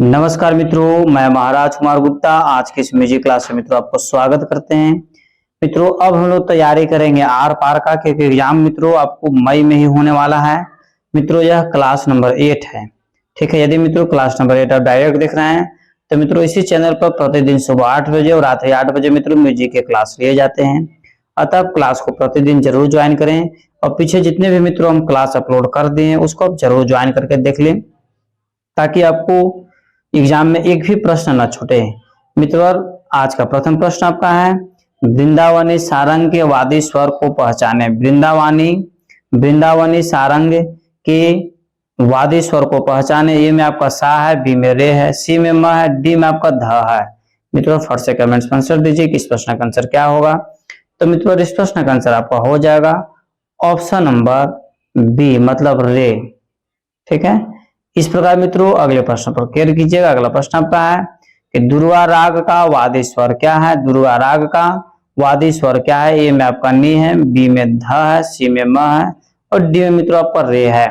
नमस्कार मित्रों, मैं महाराज कुमार गुप्ता आज की इस म्यूजिक क्लास में मित्रों आपको स्वागत करते हैं। मित्रों अब हम लोग तैयारी करेंगे आर पार का क्योंकि एग्जाम मित्रों आपको मई में ही होने वाला है। मित्रों यह क्लास नंबर 8 है, ठीक है। यदि मित्रों क्लास नंबर 8 आप डायरेक्ट देख रहे हैं तो मित्रों इसी चैनल पर प्रतिदिन सुबह 8 बजे और रात्रि 8 बजे मित्रों म्यूजिक के क्लास लिए जाते हैं। अतः क्लास को प्रतिदिन जरूर ज्वाइन करें और पीछे जितने भी मित्रों हम क्लास अपलोड कर दिए हैं उसको आप जरूर ज्वाइन करके देख लें ताकि आपको एग्जाम में एक भी प्रश्न न छूटे। मित्रों आज का प्रथम प्रश्न आपका है, वृंदावनी सारंग के वादी स्वर को पहचाने। वृंदावनी सारंग के वादी स्वर को पहचाने। ए में आपका सा है, बी में रे है, सी में म है, डी में आपका ध है। मित्रों फट से कमेंट्स में आंसर दीजिए कि इस प्रश्न का आंसर क्या होगा। तो मित्रों इस प्रश्न का आंसर आपका हो जाएगा ऑप्शन नंबर बी मतलब रे, ठीक है। इस प्रकार मित्रों अगले प्रश्न पर केयर कीजिएगा। अगला प्रश्न आपका है कि दुर्वा राग का वादी स्वर क्या है। दुर्वा राग का वादी स्वर क्या है। ए में आपका नी है, बी में ध है, सी में म है और डी में मित्रों आपका रे है।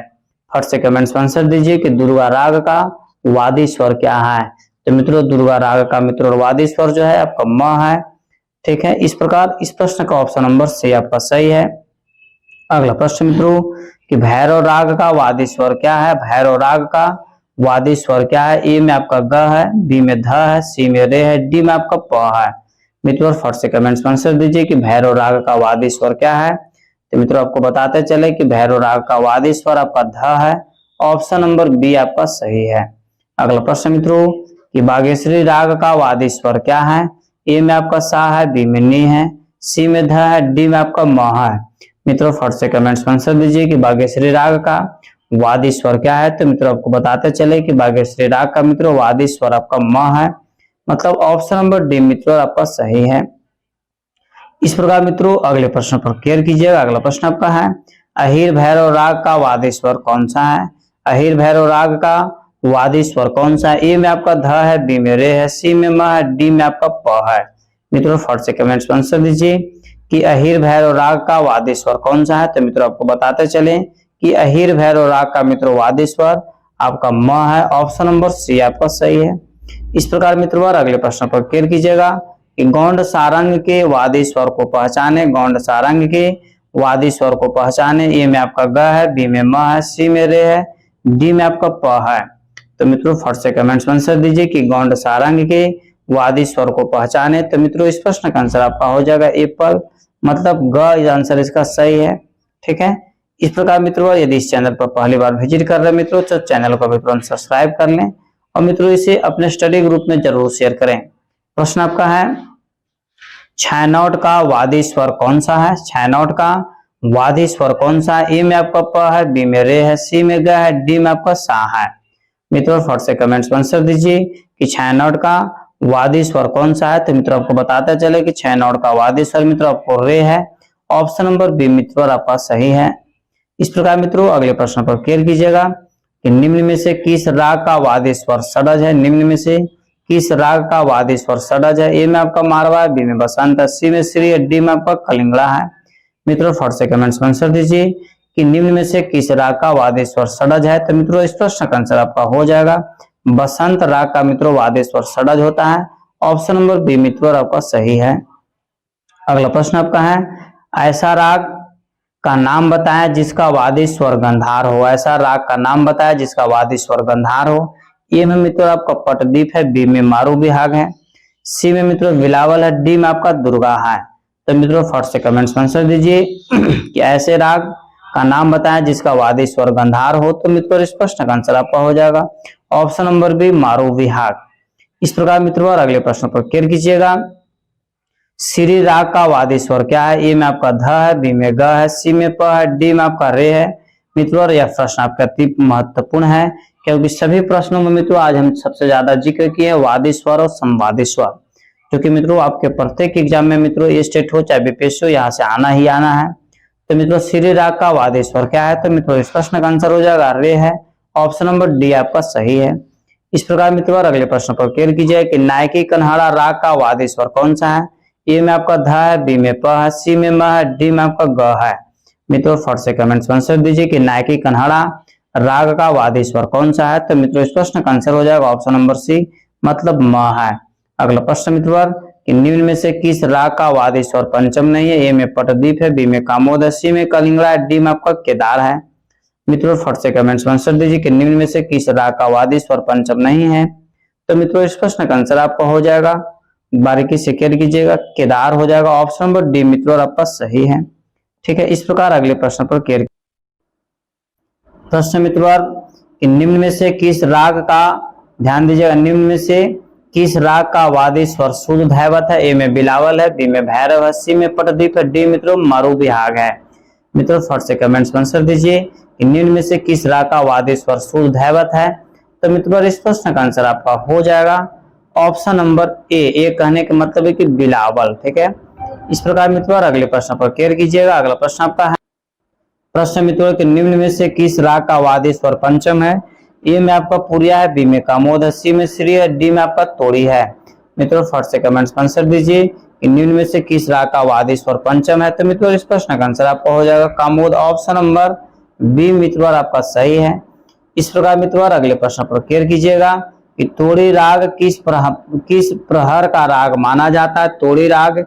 फट से कमेंट्स में आंसर दीजिए कि दुर्वा राग का वादी स्वर क्या है। तो मित्रों दुर्वा राग का मित्रों वादी स्वर जो है आपका म है, ठीक है। इस प्रकार इस प्रश्न का ऑप्शन नंबर सी आपका सही है। अगला प्रश्न मित्रों कि भैरव राग का वादी स्वर क्या है। भैरव राग का वादी स्वर क्या है। ए में आपका ग है, बी में ध है, सी में रे है, डी में आपका प है। मित्रों फट से कमेंट्स में आंसर दीजिए कि भैरव राग का वादी स्वर क्या है। तो मित्रों आपको बताते चले कि भैरव राग का वादी स्वर आपका ध है। ऑप्शन नंबर बी आपका सही है। अगला प्रश्न मित्रों कि बागेश्वरी राग का वादी स्वर क्या है। ए में आपका सा है, बी में नी है, सी में ध है, डी में आपका म है। मित्रों फट से कमेंट्स में आंसर दीजिए कि बागेश्वरी राग का वादी स्वर क्या है। तो मित्रों आपको बताते चले कि बागेश्वरी राग का मित्रों वादी स्वर आपका म है, मतलब ऑप्शन नंबर डी मित्रों आपका सही है। इस प्रकार मित्रों अगले प्रश्न पर केयर कीजिएगा। अगला प्रश्न आपका है अहिर भैरव राग का वादी स्वर कौन सा है। अहिर भैरव राग का वादी स्वर कौन सा है। ए में आपका ध है, बी में रे है, सी में म है, डी में आपका प है। मित्रों फट से कमेंट्स में आंसर दीजिए कि अहिर भैरव राग का वादी स्वर कौन सा है। तो मित्रों आपको बताते चले कि अहिर भैरव राग का मित्रों वादी स्वर आपका म है। ऑप्शन नंबर सी आपका सही है। इस प्रकार मित्रों अगले प्रश्न पर केयर कीजिएगा कि गौंड सारंग के वादी स्वर को पहचाने। गौंड सारंग के वादी स्वर को पहचाने। ए में आपका ग है, बी में म है, सी में रे है, डी में आपका प है। तो मित्रों फट से कमेंट्स में आंसर दीजिए कि गौंड सारंग के वादी स्वर को पहचाने। तो मित्रों इस प्रश्न का आंसर आपका हो जाएगा एप्पल मतलब ग इस आंसर इसका सही है, ठीक है। इस प्रकार मित्रों यदि इस चैनल पर पहली बार विजिट कर रहे हैं मित्रों तो चैनल को मित्रों सब्सक्राइब कर लें और मित्रों इसे अपने स्टडी ग्रुप में जरूर शेयर करें। प्रश्न आपका है छैनौट का वादी स्वर कौन सा है। छैनौट का वादी स्वर कौन सा है। ए में आपका प है, बी में रे है, सी में ग है, डी में आपका सा है। मित्रों फट से कमेंट्स में आंसर दीजिए कि छैनौट का वादी स्वर कौन सा है। तो मित्रों आपको बताते चले कि छैनौट का वादी स्वर मित्रों आपको रे है। ऑप्शन नंबर बी मित्रों आपका सही है। इस प्रकार मित्रों अगले प्रश्न पर केयर कीजिएगा कि निम्न में से किस राग का वादी स्वर षडज है। निम्न में से किस राग का वादी स्वर षडज है। ए में आपका मारवा है, बी में बसंत है, सी में श्री है, डी में आपका कलिंगड़ा है। मित्रों फट से कमेंट्स में आंसर दीजिए कि निम्न में से किस राग का वादी स्वर षडज है। तो मित्रों इस प्रश्न का आंसर आपका हो जाएगा बसंत राग का मित्रों वादी स्वर षडज होता है। ऑप्शन नंबर बी मित्रों आपका सही है। अगला प्रश्न आपका है ऐसा राग का नाम बताया जिसका वादी स्वर गंधार हो। ऐसा राग का नाम बताया जिसका वादी स्वर गंधार हो। ए में मित्रों आपका पटदीप है, बी में मारू विहाग है, सी में मित्रों बिलावल है, डी में आपका दुर्गा है। तो मित्रों फट से कमेंट्स में आंसर दीजिए कि ऐसे राग का नाम बताया जिसका वादी स्वर गंधार हो। तो मित्रों इस प्रश्न का आंसर आपका हो जाएगा ऑप्शन नंबर बी मारू विहाग। इस प्रकार मित्रों अगले प्रश्न पर केयर कीजिएगा श्री राग का वादी स्वर क्या है। ए में आपका ध है, बी में ग है, सी में प है, डी में आपका रे है। मित्रों यह प्रश्न आपका अति महत्वपूर्ण है क्योंकि सभी प्रश्नों में मित्रों आज हम सबसे ज्यादा जिक्र किए वादी स्वर और संवादी स्वर, क्योंकि मित्रों आपके प्रत्येक एग्जाम में मित्रों ये स्टेट हो चाहे बीपीएससी हो यहाँ से आना ही आना है। तो मित्रों श्री राग का वादी स्वर क्या है। तो मित्रों इस प्रश्न का आंसर हो जाएगा रे है। ऑप्शन नंबर डी आपका सही है। इस प्रकार मित्रों अगले प्रश्न पर क्लियर कीजिए कि नायकी कन्हाड़ा राग का वादी स्वर कौन सा है। ए में आपका ध है, बी में प है, सी में म है, डी में आपका ग है। मित्रों फट से कमेंट्स में आंसर दीजिए कि नायकी कन्हाड़ा राग का वादी स्वर कौन सा है? तो मित्रों इस प्रश्न का आंसर हो जाएगा ऑप्शन नंबर सी, मतलब म है। अगला प्रश्न मित्रों कि निम्न में से किस राग का वादी स्वर पंचम नहीं है? ए में पटदीप है, बी में कामोद है, सी में कलिंगड़ा है, डी में आपका केदार है। मित्रों फट से कमेंट्स में आंसर दीजिए कि निम्न में से किस राग का वादी स्वर पंचम नहीं है? तो मित्रों इस प्रश्न का आंसर आपका हो जाएगा, बारीकी से केयर कीजिएगा, केदार हो जाएगा। ऑप्शन नंबर डी मित्रों आपका सही है। ठीक है, इस प्रकार अगले प्रश्न पर केयर। प्रश्न मित्रों कि निम्न में से किस राग का, ध्यान दीजिएगा, निम्न में से किस राग का वादी स्वर शुद्ध धैवत है? ए में बिलावल है, बी में भैरव है, सी में पटदीप है, डी मित्रों मरु विहाग है। मित्रों फट से कमेंट्स में आंसर दीजिए कि निम्न में से किस राग का वादी स्वर शुद्ध धैवत है? तो मित्रों इस प्रश्न का आंसर आपका हो जाएगा ऑप्शन नंबर ए कहने के मतलब है कि बिलावल। ठीक है, इस प्रकार मित्रों अगले प्रश्न पर केयर कीजिएगा। अगला प्रश्न आपका है, प्रश्न मित्रों के निम्न में से किस राग का वादी स्वर पंचम है? ए में आपका पुरिया है, बी में कामोद है, सी में श्री है, डी में आपका तोड़ी है। मित्रों फट से कमेंट्स में आंसर दीजिए कि निम्न में से किस राग का वादी स्वर पंचम है? तो मित्रों इस प्रश्न का आंसर आपका हो जाएगा कामोद, ऑप्शन नंबर बी मित्रों आपका सही है। इस प्रकार मित्रों अगले प्रश्न पर केयर कीजिएगा कि तोड़ी राग किस प्रहर का राग माना जाता है? तोड़ी राग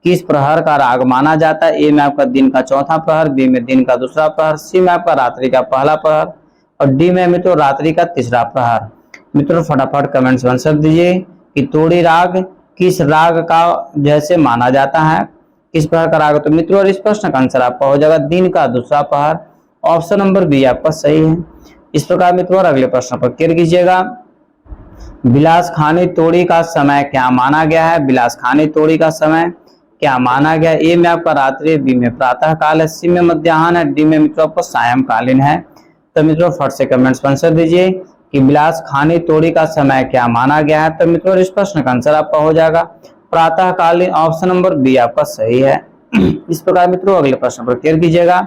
किस प्रहर का राग माना जाता है? ए में आपका दिन का चौथा प्रहर, बी में दिन का दूसरा प्रहर, सी में आपका रात्रि का पहला प्रहर और डी में मित्रों रात्रि का तीसरा प्रहर। मित्रों फटाफट कमेंट्स में आंसर दीजिए कि तोड़ी राग किस राग का जैसे माना जाता है, किस प्रहर का राग? तो मित्रों इस प्रश्न का आंसर आपका हो जाएगा दिन का दूसरा प्रहर, ऑप्शन नंबर बी आपका सही है। इस प्रकार मित्रों अगले प्रश्न पर केयर कीजिएगा, बिलास खानी तोड़ी का समय क्या माना गया है? बिलास खानी तोड़ी का समय क्या माना गया? ए में आपका रात्रि, बी में प्रातः काल है, सी में मध्याह्न है, डी में मित्रों आपको सायंकालीन है। तो मित्रों फट से कमेंट्स में आंसर दीजिए कि बिलास खानी तोड़ी का समय क्या माना गया है? तो मित्रों इस प्रश्न का आंसर आपका हो जाएगा प्रातः कालीन, ऑप्शन नंबर बी आपका सही है। इस प्रकार मित्रों अगले प्रश्न पर केयर कीजिएगा,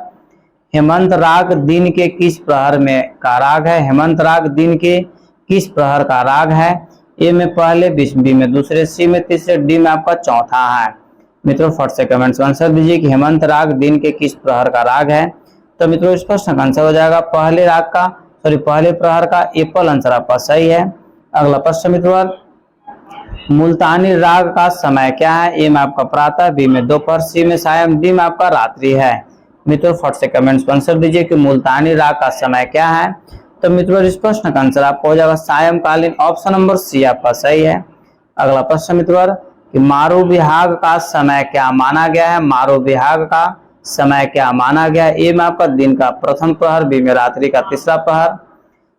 हेमंत राग दिन के किस प्रहर में का राग है? हेमंत राग दिन के किस प्रहर का राग है? ए में पहले, बी में दूसरे, सी में तीसरे, डी में आपका चौथा है। मित्रों फट से कमेंट्स में आंसर दीजिए कि हेमंत राग दिन के किस प्रहर का राग है? तो मित्रों इस प्रश्न का आंसर हो जाएगा पहले प्रहर का, एप्पल आंसर आपका सही है। अगला प्रश्न मित्रों, मुल्तानी राग का समय क्या है? ए में आपका प्रातः, बी में दोपहर, सी में सायं, डी में आपका रात्रि है। मित्रों फट से कमेंट्स में आंसर दीजिए कि मुल्तानी राग का समय क्या है? तो मित्रों इस प्रश्न का आंसर आपको हो जाएगा सायंकालीन, ऑप्शन नंबर सी आपका सही है। अगला प्रश्न मित्रों कि मारू विहाग का समय क्या माना गया है? मारू विहाग का समय क्या माना गया है? ए में आपका दिन का प्रथम प्रहर, बी में रात्रि का तीसरा प्रहर,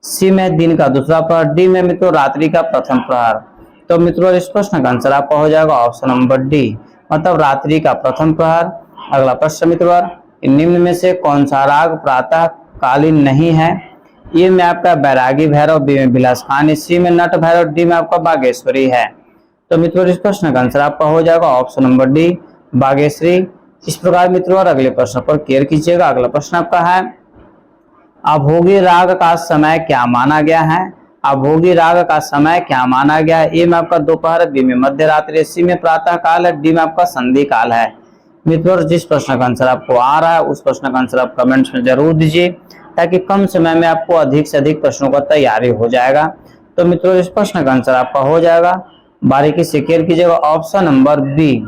सी में दिन का दूसरा प्रहर, डी में मित्रों रात्रि का प्रथम प्रहर। तो मित्रों इस प्रश्न का आंसर आपका हो जाएगा ऑप्शन नंबर डी, मतलब रात्रि का प्रथम प्रहर। अगला प्रश्न मित्रों, निम्न में से कौन सा राग प्रातः कालीन नहीं है? ए में आपका बैरागी भैरव, बी में बिलास खानी, सी में नट भैरव, डी में आपका बागेश्वरी है। तो मित्रों इस प्रश्न का आंसर आपका हो जाएगा ऑप्शन नंबर डी, बागेश्वरी। इस प्रकार मित्रों अगले प्रश्न पर केयर कीजिएगा। अगला प्रश्न आपका है, अभोगी राग का समय क्या माना गया है? अभोगी राग का समय क्या माना गया है? ए में आपका दोपहर, बी में मध्य रात्रि, सी में प्रातः काल है, डी में आपका संधि काल है। मित्रों जिस प्रश्न का आंसर आपको आ रहा है उस प्रश्न का आंसर आप कमेंट्स में जरूर दीजिए, ताकि कम समय में आपको अधिक से अधिक प्रश्नों का तैयारी हो जाएगा। तो मित्रों इस प्रश्न का आंसर आपका हो जाएगा, बारीकी से केयर कीजिएगा, option number B.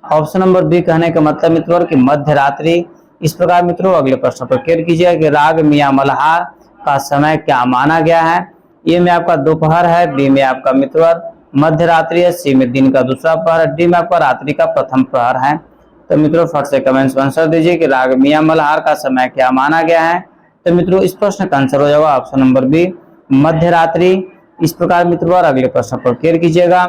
Option number B कहने का मतलब मित्रों कि मध्य रात्रि। इस प्रकार मित्रों अगले प्रश्न पर केयर कीजिएगा कि राग मियां मल्हार का समय क्या माना गया है? ए में आपका दोपहर है, बी में आपका मित्रों मध्य रात्रि है, सी में दिन का दूसरा प्रहर, डी में आपका रात्रि का प्रथम प्रहर है। तो मित्रों फट से कमेंट्स में आंसर दीजिए कि राग मियां मल्हार का समय क्या माना गया है? तो मित्रों इस प्रश्न का आंसर हो जाएगा ऑप्शन नंबर बी, मध्य रात्रि। इस प्रकार मित्रों अगले प्रश्न पर केयर कीजिएगा,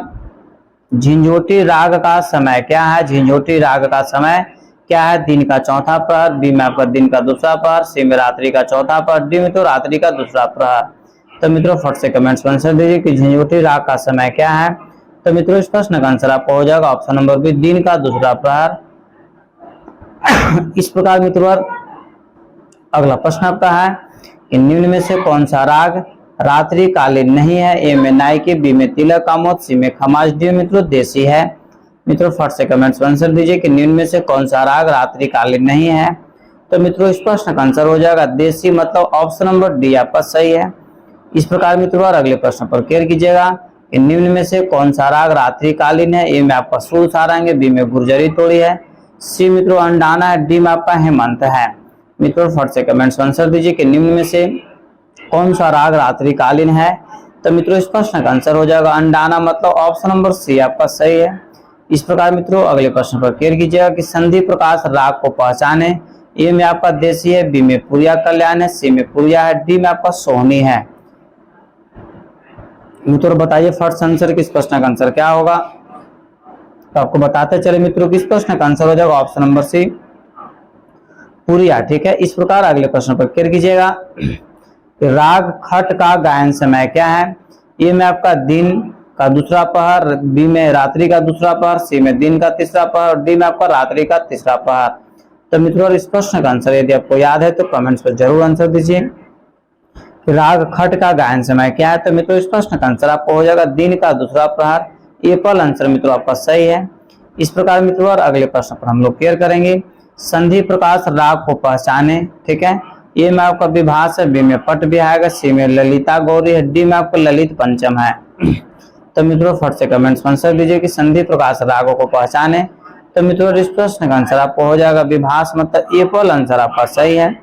झिंझोटी राग का समय क्या है? झिंझोटी राग का समय क्या है? दिन का चौथा प्रहर, बी में आपका दिन का दूसरा प्रहर, सी में रात्रि का चौथा प्रहर, डी में तो रात्रि का दूसरा प्रहर। तो मित्रों फट से कमेंट्स में आंसर दीजिए कि झिंझोटी राग का समय क्या है? तो मित्रों इस प्रश्न का आंसर आपको हो जाएगा ऑप्शन नंबर बी, दिन का दूसरा प्रहर। इस प्रकार मित्रों अगला प्रश्न आपका है कि निम्न में से कौन सा राग रात्रि कालीन नहीं है? ए में नायकी, बी में तिलक कामोद, सी में खमाज, डी मित्रों देसी है। मित्रों फट से कमेंट्स में आंसर दीजिए कि निम्न में से कौन सा राग रात्रि कालीन नहीं है? तो मित्रों इस प्रश्न का आंसर हो जाएगा देशी, मतलब ऑप्शन नंबर डी आपका सही है। इस प्रकार मित्रों अगले प्रश्न पर केयर कीजिएगा कि निम्न में से कौन सा राग रात्रिकालीन है। ए में आपका सूर सारंग है, बी में गुर्जरी तोड़ी है, सी मित्रों अंडाना है, डी में आपका हेमंत है। मित्रों फट से कमेंट्स में आंसर दीजिए कि निम्न में से कौन सा राग रात्रिकालीन है। तो मित्रों इस प्रश्न का आंसर हो जाएगा अंडाना, मतलब ऑप्शन नंबर सी आपका सही है। इस प्रकार मित्रों अगले प्रश्न पर केयर कीजिएगा कि संधि प्रकाश राग को पहचाने। ए में आपका देशी है, बी में पुरिया कल्याण है, सी में पुरिया है, डी में आपका सोहनी है। मित्रों बताइए फर्स्ट आंसर किस प्रश्न का आंसर क्या होगा। तो आपको बताते चले मित्रों किस प्रश्न का आंसर हो जाएगा ऑप्शन नंबर सी पुरिया। ठीक है, इस प्रकार अगले प्रश्न पर केयर कीजिएगा कि राग खट का गायन समय क्या है। ए में आपका दिन का दूसरा पहर, बी में रात्रि का दूसरा पहर, सी में दिन का तीसरा पहर, डी में आपका रात्रि का तीसरा पहर। तो मित्रों इस प्रश्न का आंसर यदि आपको याद है तो कमेंट्स पर जरूर आंसर दीजिए कि राग खट का गायन समय क्या है। तो मित्रों इस प्रश्न का आंसर आपको हो जाएगा दिन का दूसरा प्रहर। ये पहला आंसर मित्रों आपका सही है। इस प्रकार मित्रों और अगले प्रश्न पर हम लोग केयर करेंगे संधि प्रकाश राग को पहचाने। ठीक है, ए में आपका विभास है, बी में पट बिहाग है, सी में ललिता गौरी है, डी में आपका ललित पंचम है। तो मित्रों फट से कमेंट्स में आंसर दीजिए कि संधि प्रकाश रागों को पहचाने। तो मित्रों इस प्रश्न का आंसर आपको हो जाएगा विभास, मतलब ए पहला आंसर आपका सही है।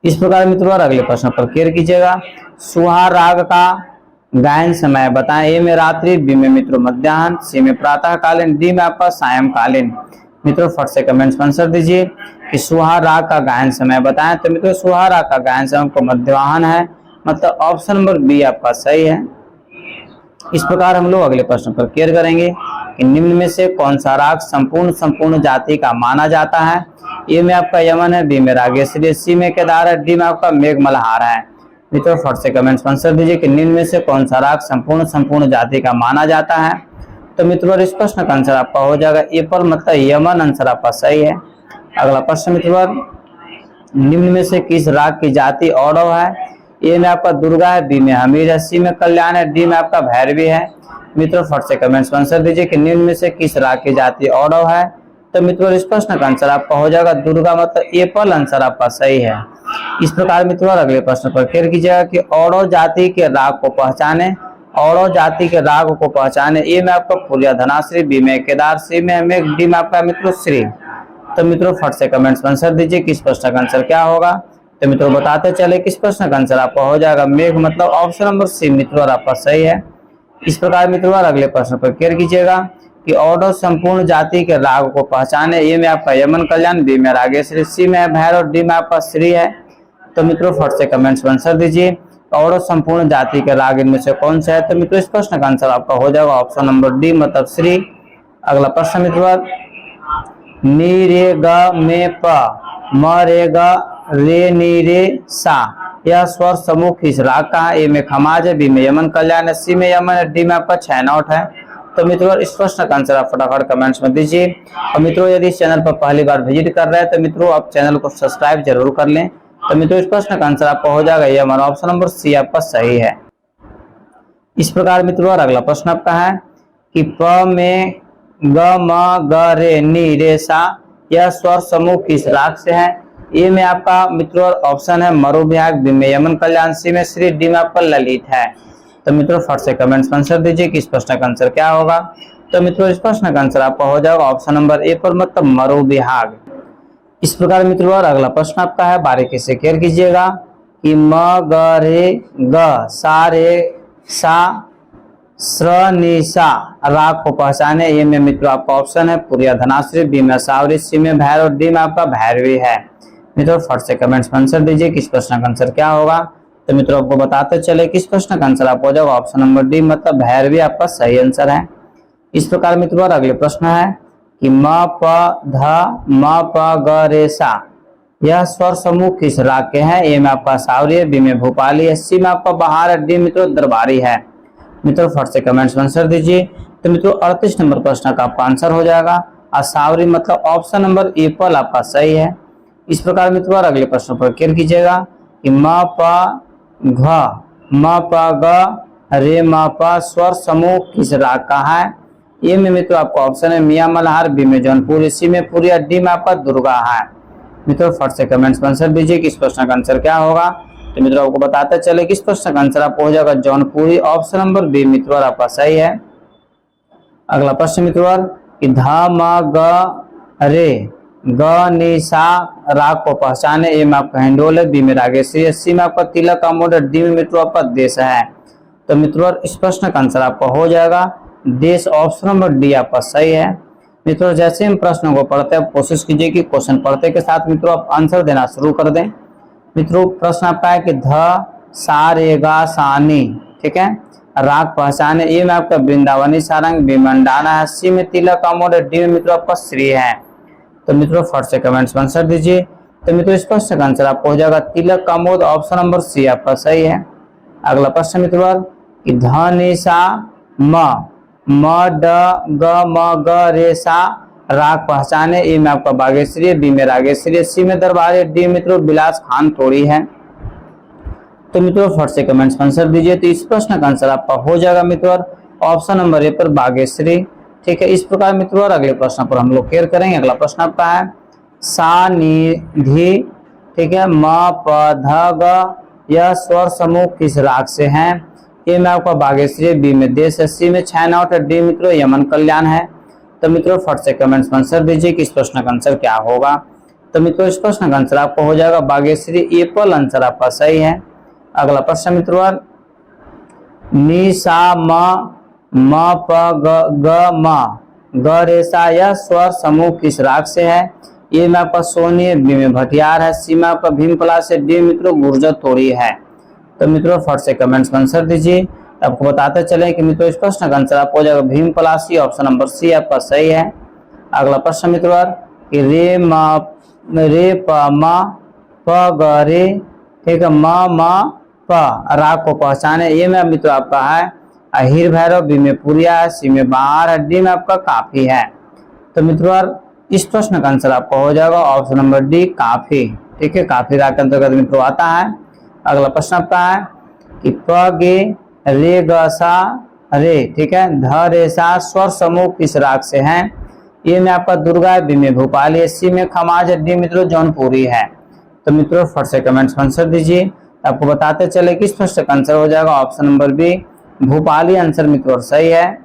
इस प्रकार मित्रों और अगले प्रश्न पर केयर कीजिएगा सुहा राग का गायन समय बताएं। ए में रात्रि, बी में मित्रों मध्याह्न, सी में प्रातः कालीन, डी में आपका सायंकालीन। मित्रों फट से कमेंट्स में आंसर दीजिए कि सुहा राग का गायन समय बताएं। तो मित्रों सुहा राग का गायन समय को मध्याह्न है, मतलब ऑप्शन नंबर बी आपका सही है। इस प्रकार हम लोग अगले प्रश्न पर केयर करेंगे कि निम्न में से कौन सा राग संपूर्ण जाति का माना जाता है। ए में आपका यमन है, बी में रागेश्वरी, सी में केदार है, डी में आपका मेघ मल्हार है। मित्रों फट से कमेंट्स में आंसर दीजिए कि निम्न में से कौन सा राग संपूर्ण जाति का माना जाता है। तो मित्रों इस प्रश्न का आंसर आपका हो जाएगा ए पर, मतलब यमन आंसर आपका सही है। अगला प्रश्न मित्रों निम्न में से किस राग की जाति औरव है। ए में आपका दुर्गा है, बी में हमीर है, सी में कल्याण है, डी में आपका भैरवी है। मित्रों फट से कमेंट्स में आंसर दीजिए कि निम्न में से किस राग की जाति औरव है। तो मित्रों इस प्रश्न का आंसर आपका हो जाएगा दुर्गा, मतलब ए पर आंसर आपका सही है। इस प्रकार मित्रों अगले प्रश्न पर केयर कीजिएगा कि औरव जाति के राग को पहचाने। औरव जाति के राग को पहचाने। ए में आपका पुरिया धनाश्री, बी में केदार, सी में मेघ, डी में आपका मित्रों श्री। तो मित्रों फट से कमेंट्स में आंसर दीजिए किस प्रश्न का आंसर क्या होगा। तो मित्रों बताते चले किस प्रश्न का आंसर आपका हो जाएगा मेघ, मतलब ऑप्शन नंबर सी मित्रों आपका सही है। इस प्रकार मित्रों अगले प्रश्न पर केयर कीजिएगा कि औरव संपूर्ण जाति के राग को पहचाने। ए में आपका यमन कल्याण, बी में रागेश्वरी, सी में भैरव, डी में आपका श्री है। तो मित्रों फट से कमेंट्स में आंसर दीजिए औरव संपूर्ण जाति के राग इनमें से कौन सा है। तो मित्रों इस प्रश्न का आंसर आपका हो जाएगा ऑप्शन नंबर डी, मतलब श्री। अगला प्रश्न मित्रों नी रे ग में प, म रे ग रे नी रे सा, यह स्वर समूह किस राग का है। ए में खमाज है, बी में यमन कल्याण है, सी में यमन है, डी में आपका छैनौट है। तो मित्रों इस प्रश्न का आंसर आप फटाफट कमेंट्स में दीजिए। और मित्रों यदि इस चैनल पर पहली बार विजिट कर रहे हैं तो मित्रों आप चैनल को सब्सक्राइब जरूर कर लें। तो मित्रों इस प्रश्न का आंसर आपका हो जाएगा ये हमारा ऑप्शन नंबर सी आपका सही है। इस प्रकार मित्रों और अगला प्रश्न आपका है कि प में ग म ग रे नी रे सा, यह स्वर समूह किस राग से है। ए में आपका मित्रों ऑप्शन है मरु विहाग, बी में यमन कल्याण, सी में श्री, डी में आपका ललित है। तो मित्रों फट से कमेंट्स में आंसर दीजिए कि इस प्रश्न का आंसर क्या होगा। तो मित्रों इस प्रश्न का आंसर आपका हो जाएगा ऑप्शन नंबर ए पर, मतलब मरु विहाग। इस प्रकार मित्रों और अगला प्रश्न आपका है, बारीकी से केयर कीजिएगा कि म ग रे ग सा रे सा स्र नि सा राग को पहचाने। ए में मित्रों आपका ऑप्शन है पुरिया धनाश्री, बी में सावरी, सी में भैरव, डी में आपका भैरवी है। मित्रों फट से कमेंट्स में आंसर दीजिए किस प्रश्न का आंसर क्या होगा। तो मित्रों आपको बताते चले किस प्रश्न का आंसर आपको हो जाएगा ऑप्शन नंबर डी, मतलब भैरवी आपका सही आंसर है। इस प्रकार मित्रों और अगले प्रश्न है कि म प ध म प ग रे सा, यह स्वर समूह किस राग के हैं। ए में आपका सावरी है, बी में भोपाली है, सी में आपका बहार है, डी मित्रों दरबारी है। मित्रों फट से कमेंट्स में आंसर दीजिए। तो मित्रों 38 नंबर प्रश्न का आपका आंसर हो जाएगा असावरी, मतलब ऑप्शन नंबर ए पर आपका सही है। इस प्रकार मित्रों और अगले प्रश्न पर केयर कीजिएगा कि म प घ म प ग रे म प स्वर समूह किस राग का है। ए में मित्रों आपका ऑप्शन है मियां मल्हार, बी में जौनपुर, सी में पुरिया, डी में आपका दुर्गा है। मित्रों फट से कमेंट्स में आंसर दीजिए कि इस प्रश्न का आंसर क्या होगा। तो मित्रों आपको बताते चले कि इस प्रश्न का आंसर आपको हो जाएगा जौनपुरी, ऑप्शन नंबर बी मित्रों आपका सही है। अगला प्रश्न मित्रों कि ध म ग रे ग नि सा राग को पहचाने। ए में आपका हिंडोल है, बी में रागेश्वरी है, सी में आपका तिलक अमोद, डी में मित्रों आपका देश है। तो मित्रों इस प्रश्न का आंसर आपका हो जाएगा देश, ऑप्शन नंबर डी आपका सही है। मित्रों जैसे हम प्रश्नों को पढ़ते हैं कोशिश कीजिए कि क्वेश्चन पढ़ते के साथ मित्रों आप आंसर देना शुरू कर दें। मित्रों प्रश्न आपका है कि ध सा रे गा सा नी, ठीक है, राग पहचाने। ए में आपका वृंदावनी सारंग, बी में अंडाना है, सी में तिलक अमोद, डी में मित्रों आपका श्री है। तो मित्रों फट से कमेंट्स में आंसर दीजिए। तो मित्रों इस प्रश्न का आंसर आपको हो जाएगा तिलक अमोद, ऑप्शन नंबर सी आपका सही है। अगला प्रश्न मित्रों कि ध नि सा म ड ग म ग रे सा राग पहचाने। ए में आपका बागेश्वरी, बी में रागेश्वरी, सी में दरबारी, डी मित्रों बिलास खान तोड़ी है। तो मित्रों फट से कमेंट्स में आंसर दीजिए। तो इस प्रश्न का आंसर आपका हो जाएगा मित्रों ऑप्शन नंबर ए पर बागेश्वरी, ठीक है। इस प्रकार मित्रों अगले प्रश्न पर हम लोग केयर करेंगे। अगला प्रश्न आपका है सा नि धी, ठीक है, म प ध ग यह स्वर समूह किस राग से हैं। ए में आपका बागेश्वरी, बी में देश है, सी में छैनौट, डी मित्रों यमन कल्याण है। तो मित्रों फट से कमेंट्स में आंसर दीजिए कि इस प्रश्न का आंसर क्या होगा। तो मित्रों इस प्रश्न का आंसर आपको हो जाएगा बागेश्वरी, ए पर आंसर आपका सही है। अगला प्रश्न मित्रों नि सा म प ग म ग रे सा यह स्वर समूह किस राग से है। ए में आपका सोनी, बी में भटियार है, सी में आपका भीम पलाश है, डी मित्रों गुर्जर तोड़ी है। तो मित्रों फट से कमेंट्स में आंसर दीजिए। आपको बताते चले कि मित्रों इस प्रश्न का आंसर आपको हो जाएगा भीम पलाशी, ऑप्शन नंबर सी आपका सही है। अगला प्रश्न मित्रों कि रे प म प ग रे, ठीक है, म प राग को पहचाने। ए में मित्रों आपका है अहिर भैरव, बी में पुरिया है, सी में बहार है, डी में आपका काफी है। तो मित्रों इस प्रश्न का आंसर आपका हो जाएगा ऑप्शन नंबर डी काफी, ठीक है, काफी राग के अंतर्गत मित्रों आता है। अगला प्रश्न आपका है कि प गे रे ग सा रे, ठीक है, ध रे सा स्वर समूह किस राग से हैं। ए में आपका दुर्गा है, बी में भोपाली है, सी में खमाज है, डी मित्रों जौनपुरी है। तो मित्रों फट से कमेंट्स में आंसर दीजिए। आपको बताते चले कि इस प्रश्न का आंसर हो जाएगा ऑप्शन नंबर बी भोपाली, आंसर मित्रों सही है।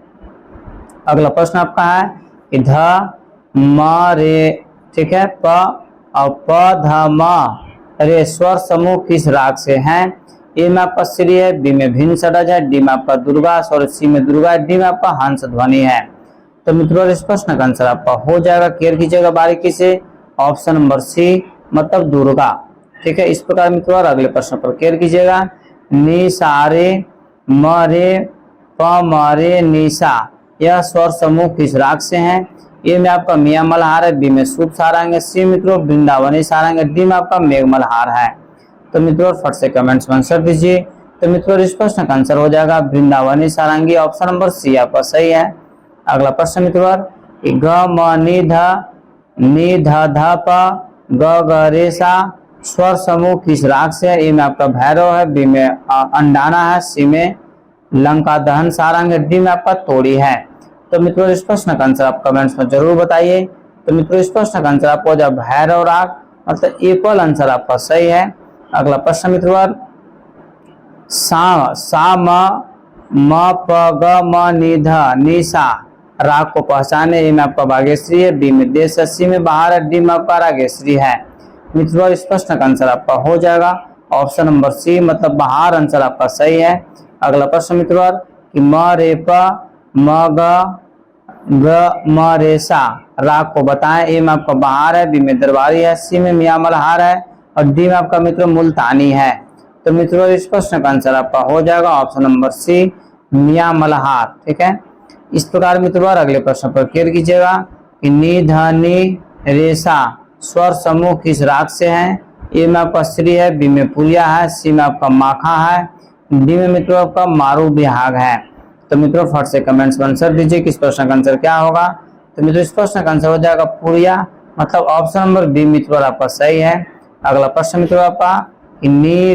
अगला प्रश्न आपका है कि ध म रे, ठीक है, प और प ध म रे स्वर समूह किस राग से हैं। ए में आपका श्री है, बी में भिन्न षडज है, डी में आपका दुर्गा और सी में दुर्गा, डी में आपका हंस ध्वनि है। तो मित्रों इस प्रश्न का आंसर आपका हो जाएगा, केयर कीजिएगा बारीकी से, ऑप्शन नंबर सी मतलब दुर्गा, ठीक है। इस प्रकार मित्रों अगले प्रश्न पर केयर कीजिएगा। नि सा रे म रे प म रे नि सा यह स्वर समूह किस राग से हैं। ए में आपका मियां मल्हार है, बी में शुभ सारंग है, सी मित्रों वृंदावनी सारंग है, डी में आपका मेघ मल्हार है। तो मित्रों फट से कमेंट्स में आंसर दीजिए। तो मित्रों इस प्रश्न का आंसर हो जाएगा वृंदावनी सारंगी, ऑप्शन नंबर सी आपका सही है। अगला प्रश्न मित्रों ग म नि ध ध प ग ग रे सा स्वर समूह किस राग से है। ए में आपका भैरव है, बी में अंडाना है, सी में लंका दहन सारंग है, डी में आपका तोड़ी है। तो मित्रों इस प्रश्न का आंसर आप कमेंट्स में जरूर बताइए। तो मित्रों इस प्रश्न का आंसर आपको जब भैरव राग मतलब ए पर आंसर आपका सही है। अगला प्रश्न मित्रों सा म प ग म नि ध नि सा राग को पहचाने। ए में आपका बागेश्वरी है, बी में देश है, सी में बहार है, डी में आपका रागेश्वरी है। मित्रों इस प्रश्न का आंसर आपका हो जाएगा ऑप्शन नंबर सी मतलब बहार, आंसर आपका सही है। अगला प्रश्न मित्रों कि म रे प म ग म रे सा राग को बताएं। ए में आपका बहार है, बी में दरबारी है, सी में मियां मल्हार है और डी में आपका मित्रों मुल्तानी है। तो मित्रों इस प्रश्न का आंसर आपका हो जाएगा ऑप्शन नंबर सी मियां मल्हार, ठीक है। इस प्रकार मित्रों अगले प्रश्न पर क्लियर कीजिएगा कि नि ध नि रे सा स्वर समूह किस राग से हैं। ए में आपका श्री है, बी में पुरिया है, सी में आपका माखा है, डी में मित्रों आपका मारू बिहाग है। तो मित्रों फट से कमेंट्स में आंसर दीजिए कि इस प्रश्न का आंसर क्या होगा। तो मित्रों इस प्रश्न का आंसर हो जाएगा पुरिया मतलब ऑप्शन नंबर बी मित्रों आपका सही है। अगला प्रश्न मित्रों आपका नि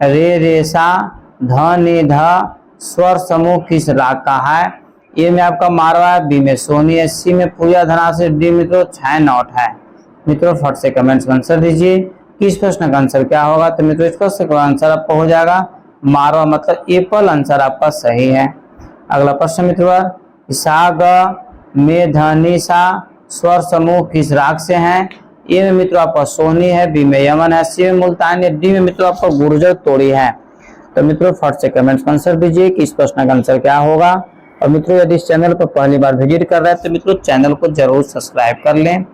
रे सा ध नि ध स्वर समूह किस राग का है। ए में आपका मारवा है, बी में सोनी है, सी में पुरिया धनास है, डी मित्रों छैनौट है। मित्रों फट से कमेंट्स में आंसर दीजिए कि इस प्रश्न का आंसर क्या होगा। तो मित्रों इस प्रश्न का आंसर आपका हो जाएगा मारवा, मतलब एप्पल आंसर आपका सही है। अगला प्रश्न मित्रों, सा ग में ध नि सा स्वर समूह किस राग से हैं। ए में मित्रों आपका सोहनी है, बी में यमन है, सी में मुल्तानी है, डी में मित्रों आपका गुर्जर तोड़ी है। तो मित्रों फट से कमेंट्स में आंसर दीजिए कि इस प्रश्न का आंसर क्या होगा। और मित्रों यदि इस चैनल पर पहली बार विजिट कर रहे हैं तो मित्रों चैनल को जरूर सब्सक्राइब कर लें।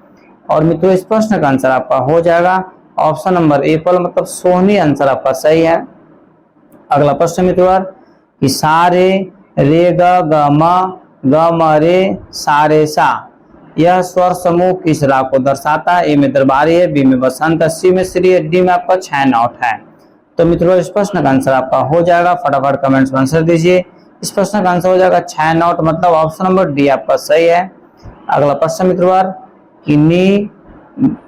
और मित्रों इस प्रश्न का आंसर आपका हो जाएगा ऑप्शन नंबर एप्पल, मतलब सोहनी आंसर आपका सही है। अगला प्रश्न मित्रों कि सारे रे ग म रे सा रे सा यह स्वर समूह किस राग को दर्शाता है। ए में दरबारी है, बी में बसंत है, सी में श्री है, डी में आपका छैनौट है। तो मित्रों इस प्रश्न का आंसर आपका हो जाएगा, फटाफट कमेंट्स में आंसर दीजिए। इस प्रश्न का आंसर हो जाएगा छैनौट, मतलब ऑप्शन नंबर डी आपका सही है। अगला प्रश्न मित्रों कि नी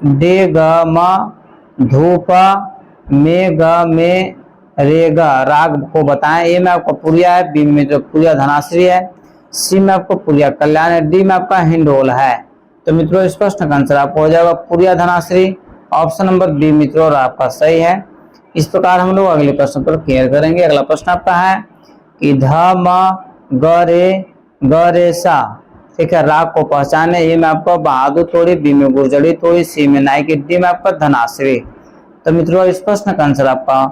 डे ग म धूप में ग में रे ग राग को बताएं। ए में आपका पुरिया है, बी में जो पुरिया धनाश्री है, सी में आपको पुरिया कल्याण है, डी में आपका हिंडोल है। तो मित्रों इस प्रश्न का आंसर आपको हो जाएगा पुरिया धनाश्री, ऑप्शन नंबर बी मित्रों आपका सही है। इस प्रकार हम लोग अगले प्रश्न पर क्लियर करेंगे। अगला प्रश्न आपका है कि ध म ग रे सा, ठीक है, राग को पहचाने। ए में आपका बहादुर तोड़ी, बी में गुर्जरी तोड़ी, सी में नायकी, डी में आपका धनाश्री। तो मित्रों इस प्रश्न का आंसर आपका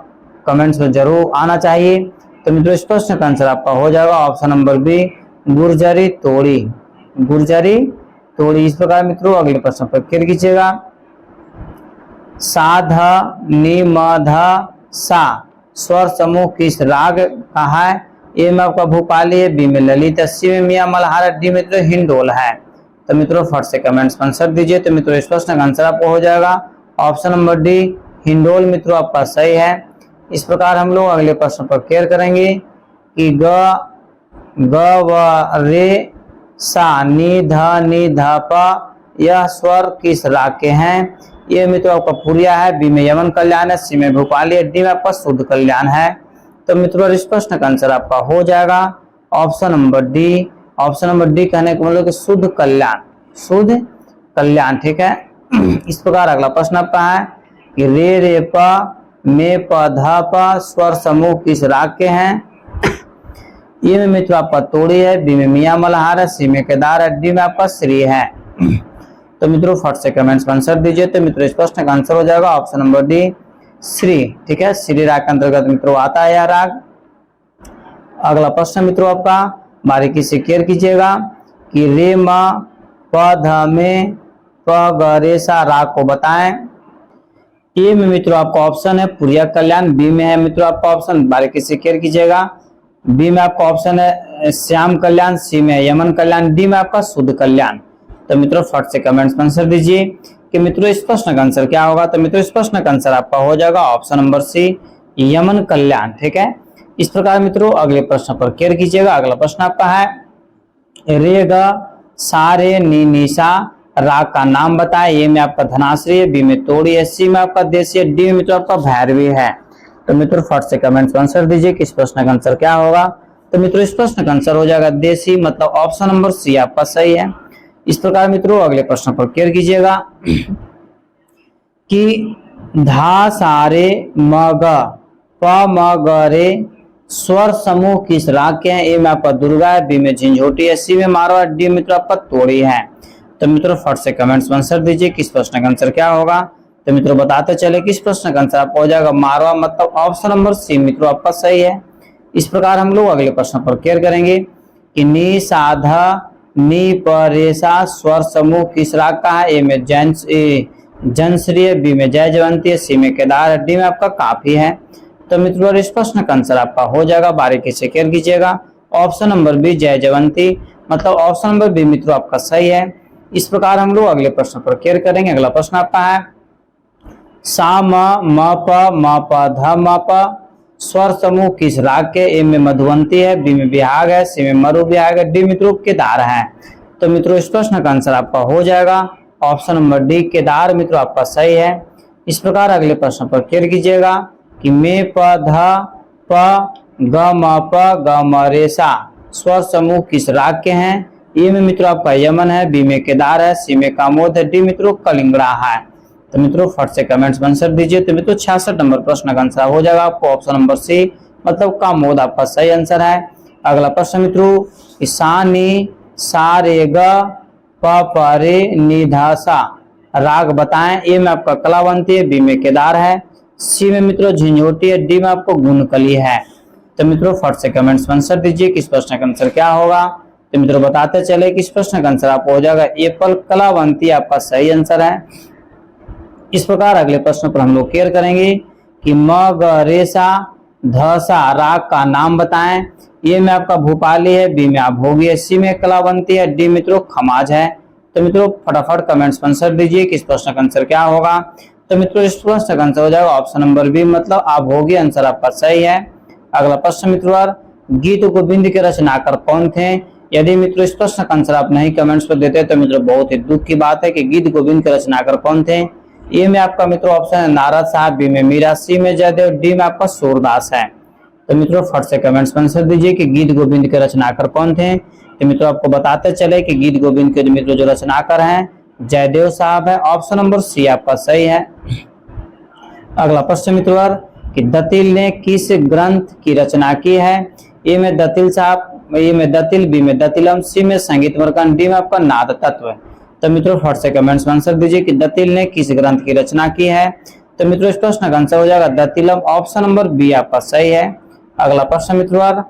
कमेंट्स में जरूर आना चाहिए। तो मित्रों इस प्रश्न का आंसर आपका हो जाएगा ऑप्शन नंबर बी गुर्जरी तोड़ी, गुर्जरी तोड़ी। इस प्रकार मित्रों अगले प्रश्न पर क्लियर कीजिएगा। सा ध नि म ध सा स्वर समूह किस राग का है। ए में आपका भूपाली है, बी में ललित है, सी में मियां मल्हार, डी में मित्रों हिंडोल है। तो मित्रों फट से कमेंट्स में आंसर दीजिए। तो मित्रों इस प्रश्न का आंसर आपको हो जाएगा ऑप्शन नंबर डी हिंडोल, मित्रों आपका सही है। इस प्रकार हम लोग अगले प्रश्न पर क्लियर करेंगे कि ग व रे सा नि ध प यह स्वर किस राग के हैं। ये मित्रों आपका पुरिया है, बी में यमन कल्याण है, सी में भोपाली है, डी में आपका शुद्ध कल्याण है। तो मित्रों इस प्रश्न का आंसर आपका हो जाएगा option number D. Option number D कहने का मतलब कि शुद्ध कल्याण, शुद्ध कल्याण, ठीक है। इस प्रकार अगला प्रश्न आपका है कि रे प में प ध प स्वर समूह किस राग के हैं। ये में मित्रों आपका तोड़ी है, बी में मियां मल्हार है, सी में केदार है, डी में आपका श्री है। तो मित्रों फट से कमेंट्स में आंसर दीजिए। तो मित्रों इस प्रश्न का आंसर हो जाएगा ऑप्शन नंबर डी श्री, ठीक है। श्री राग के अंतर्गत मित्रों आता है यह राग। अगला प्रश्न मित्रों आपका बारीकी से क्लियर कीजिएगा कि रे म प ध में प ग रे सा राग को बताएं। ए में मित्रों आपका ऑप्शन है पुरिया कल्याण, बी में है मित्रों आपका ऑप्शन, बारीकी से क्लियर कीजिएगा, बी में आपका ऑप्शन है श्याम कल्याण, सी में यमन कल्याण, डी में आपका शुद्ध कल्याण। तो मित्रों फट से कमेंट्स में आंसर दीजिए कि मित्रों इस प्रश्न का आंसर क्या होगा। तो मित्रों इस प्रश्न का आंसर आपका हो जाएगा option number C Yaman Kalyan, ठीक है। इस प्रकार मित्रों अगले प्रश्न पर क्लियर कीजिएगा। अगला प्रश्न आपका है रे ग सा रे नि नि सा राग का नाम बताएं। ए में आपका धनाश्री है, बी में तोड़ी है, सी में आपका देशी है, डी में मित्रों आपका भैरवी है। तो मित्रों फट से कमेंट्स में आंसर दीजिए कि इस प्रश्न का आंसर क्या होगा। तो मित्रों इस प्रश्न का आंसर हो जाएगा देशी, मतलब ऑप्शन नंबर सी आपका सही है। इस प्रकार मित्रों अगले प्रश्न पर क्लियर कीजिएगा कि धा सारे म ग प म ग रे स्वर समूह किस राग के हैं। ए में आपका दुर्गा है, बी में झंझोटी है, सी में मारवा, डी मित्रों आपका तोड़ी है। तो मित्रों फट से कमेंट्स में आंसर दीजिए किस प्रश्न का आंसर क्या होगा। तो मित्रों बताते चले किस प्रश्न का आंसर आपको हो जाएगा मारवा, मतलब ऑप्शन नंबर सी मित्रों आपका सही है। इस प्रकार हम लोग अगले प्रश्न पर क्लियर करेंगे कि नी साधा नी प रे सा स्वर समूह किस राग का है। ए में जंश्री है, बी में जय जयवंती है, सी में केदार है, डी में आपका काफी है। तो मित्रों इस प्रश्न का आंसर आपका हो जाएगा, बारीकी से क्लियर कीजिएगा, ऑप्शन नंबर बी जय जयवंती, मतलब ऑप्शन नंबर बी मित्रों आपका सही है। इस प्रकार हम लोग अगले प्रश्न पर क्लियर करेंगे। अगला प्रश्न आपका है सा म प ध म प स्वर समूह किस राग के। ए में मधुवंती है, बी में बिहाग है, सी में मरु बिहाग है, डी मित्रों केदार है। तो मित्रों इस प्रश्न का आंसर आपका हो जाएगा ऑप्शन नंबर डी केदार, मित्रों आपका सही है। इस प्रकार अगले प्रश्न पर क्लियर कीजिएगा कि मे प ध प ग म प ग म रे सा स्वर समूह किस राग के हैं। ए में मित्रों आपका यमन है, बी में केदार है, सी में कामोद है, डी मित्रों कलिंगड़ा है। तो मित्रों फट से कमेंट्स में आंसर दीजिए। तो मित्रों 66 नंबर प्रश्न का आंसर हो जाएगा आपको ऑप्शन नंबर सी, मतलब कामोद आपका सही आंसर है। अगला प्रश्न मित्रों, ईशानी सा रे ग प प रे नि ध सा राग बताएं। ए में आपका कलावंती है, बी में केदार है, सी में मित्रों झंझोटी है, डी में आपको गुणकली है। तो मित्रों फट से कमेंट्स में आंसर दीजिए किस प्रश्न का आंसर क्या होगा। तो मित्रों बताते चले किस प्रश्न का आंसर आपको हो जाएगा एप्पल कलावंती आपका सही आंसर है। इस प्रकार अगले प्रश्न पर हम लोग केयर करेंगे कि म ग रे सा ध सा राग का नाम बताएं। ए में आपका भूपाली है, बी में आप भोगी है, सी में कलावंती है, डी मित्रों खमाज है। तो मित्रों फटाफट कमेंट्स में आंसर दीजिए किस प्रश्न का आंसर क्या होगा। तो मित्रों इस प्रश्न का आंसर हो जाएगा ऑप्शन नंबर बी, मतलब आप भोगी आंसर आपका सही है। अगला प्रश्न मित्रों, गीत गोविंद के रचनाकार कौन थे। यदि मित्रों इस प्रश्न का आंसर आप नहीं कमेंट्स पर देते तो मित्रों बहुत ही दुख की बात है कि गीत गोविंद के रचनाकार कौन थे। ए में आपका मित्रों ऑप्शन है नारद साहब, बी में मीरा, सी में जयदेव, डी में आपका सूरदास है। तो मित्रों फट से कमेंट्स में आंसर दीजिए कि गीत गोविंद के रचनाकार कौन थे। तो मित्रों आपको बताते चले कि गीत गोविंद के मित्रों जो रचनाकार हैं जयदेव साहब है। ऑप्शन नंबर सी आपका सही है। अगला प्रश्न मित्रों, कि दतिल ने किस ग्रंथ की रचना की है। ए में दतिल साहब, ए में दतिल, बी में दतिलम, सी में संगीत मरकंद, डी में आपका नाद तत्व। तो मित्रों फट से कमेंट्स में आंसर दीजिए कि दतिल ने किस ग्रंथ की रचना की है। तो मित्रों इस प्रश्न का आंसर हो जाएगा दतिलम, ऑप्शन नंबर बी आपका सही है। अगला प्रश्न मित्रों,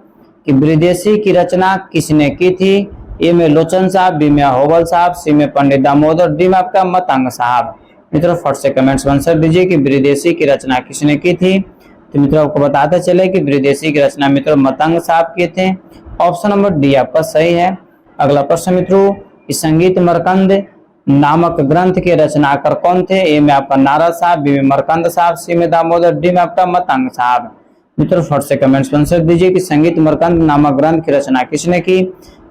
कि विदेशी की रचना किसने की थी। ए में लोचन साहब, बी में होबल साहब, सी में पंडित दामोदर, डी में आपका मतंग साहब। मित्रों फट से कमेंट्स में आंसर दीजिए कि विदेशी की रचना किसने की थी। तो मित्रों आपको बताते चले कि विदेशी की रचना मित्रों मतंग साहब किए थे। ऑप्शन नंबर डी आपका सही है। अगला प्रश्न मित्रों, कि संगीत मरकंद नामक ग्रंथ के रचनाकार कौन थे। ए में आपका नारद साहब, बी में मरकंद साहब, सी में दामोदर, डी में आपका मतंग साहब। मित्रों फट से कमेंट्स में आंसर दीजिए कि संगीत मरकंद नामक ग्रंथ की रचना किसने की।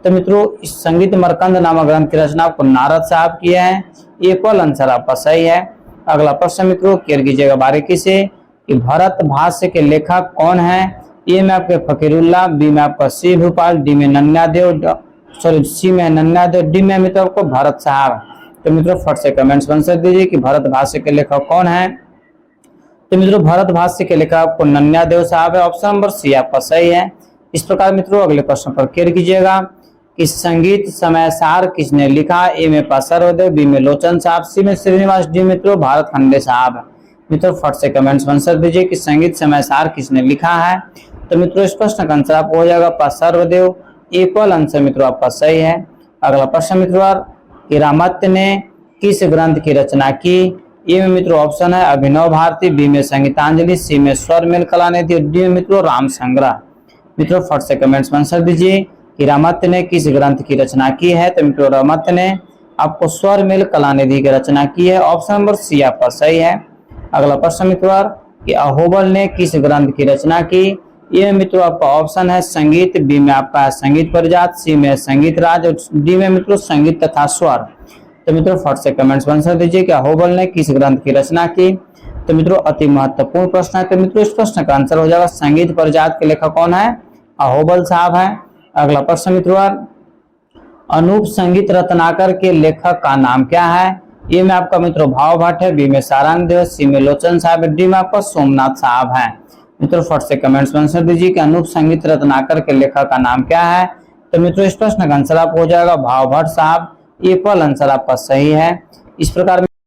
तो मित्रों इस संगीत मरकंद नामक ग्रंथ की रचना आपको नारद साहब किए हैं। एप्पल आंसर आपका सही है। अगला प्रश्न मित्रों केयर कीजिएगा बारीकी से कि भरत भाष्य के लेखक कौन है। ए में आपके फकीरुल्लाह, बी में आपका सी भूपाल, डी में नन्यादेव, सी में नन्यादेव, डी में मित्रों आपको भरत साहब। तो मित्रों फट से कमेंट्स में आंसर दीजिए कि भरत भाष्य के लेखक कौन है। तो मित्रों भरत भाष्य के लेखक आपको नन्यादेव साहब है। ऑप्शन नंबर सी आपका सही है। इस प्रकार मित्रों अगले प्रश्न पर केयर कीजिएगा कि संगीत समय सार किसने लिखा। ए में सर्वदेव, बी में लोचन साहब, सी में श्रीनिवास, डी मित्रों भारत खंडे साहब। मित्रों फट से कमेंट्स में आंसर दीजिए कि संगीत समय सार किसने लिखा है। तो मित्रों इस प्रश्न का आंसर आपको हो जाएगा सर्वदेव। एप्पल आंसर मित्रों आपका सही है। अगला प्रश्न मित्रों, कि रामत्य ने किस ग्रंथ की रचना की। ए में मित्रों ऑप्शन है अभिनव भारती, बी में संगीतांजलि, सी में स्वर मेल कलानिधि, डी में मित्रों राम संग्रह। मित्रों फट से कमेंट्स में आंसर दीजिए कि रामत्य ने किस ग्रंथ की रचना की है। तो मित्रों रामत्य ने आपको स्वर मेल कलानिधि की रचना की है। ऑप्शन नंबर सी आपका सही है। अगला प्रश्न मित्रों, कि अहोबल ने किस ग्रंथ की रचना की। ये मित्रों आपका ऑप्शन है संगीत, बी में आपका है संगीत परिजात, सी में संगीत राज, और डी में मित्रों संगीत तथा स्वर। तो मित्रों फट से कमेंट्स में आंसर दीजिए कि अहोबल ने किस ग्रंथ की रचना की। तो मित्रों अति महत्वपूर्ण प्रश्न है। तो मित्रों इस प्रश्न का आंसर हो जाएगा संगीत परिजात के लेखक कौन है, अहोबल साहब है। अगला प्रश्न मित्रों, अनूप संगीत रत्नाकर के लेखक का नाम क्या है। ए में आपका मित्रों भाव भट्ट है, बी में सारंग देव, सी में लोचन साहब, डी में आपका सोमनाथ साहब है। मित्रों फट से कमेंट्स में आंसर दीजिए कि अनूप संगीत रत्नाकर के लेखक का नाम क्या है। तो मित्रों इस प्रश्न का आंसर आपको हो जाएगा भाव भट्ट साहब। एप्पल आंसर आपका सही है। इस प्रकार